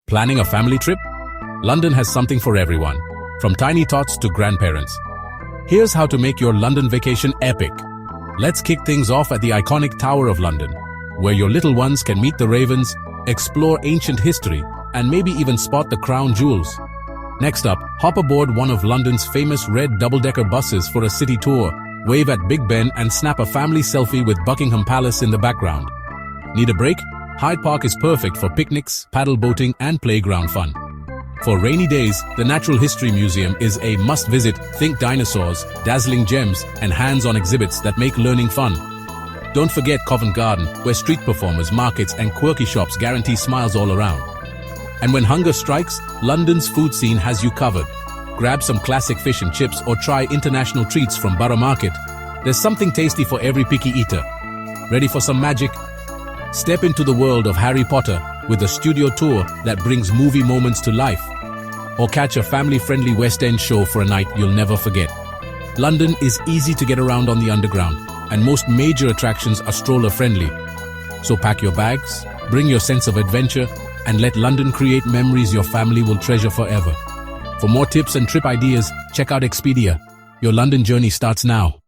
Planning a family trip? London has something for everyone, from tiny tots to grandparents. Here's how to make your London vacation epic. Let's kick things off at the iconic Tower of London, where your little ones can meet the ravens, explore ancient history, and maybe even spot the crown jewels. Next up, hop aboard one of London's famous red double-decker buses for a city tour, wave at Big Ben and snap a family selfie with Buckingham Palace in the background. Need a break? Hyde Park is perfect for picnics, paddle boating, and playground fun. For rainy days, the Natural History Museum is a must-visit. Think dinosaurs, dazzling gems, and hands-on exhibits that make learning fun. Don't forget Covent Garden, where street performers, markets, and quirky shops guarantee smiles all around. And when hunger strikes, London's food scene has you covered. Grab some classic fish and chips or try international treats from Borough Market. There's something tasty for every picky eater. Ready for some magic? Step into the world of Harry Potter with a studio tour that brings movie moments to life. Or catch a family-friendly West End show for a night you'll never forget. London is easy to get around on the Underground, and most major attractions are stroller-friendly. So pack your bags, bring your sense of adventure, and let London create memories your family will treasure forever. For more tips and trip ideas, check out Expedia. Your London journey starts now.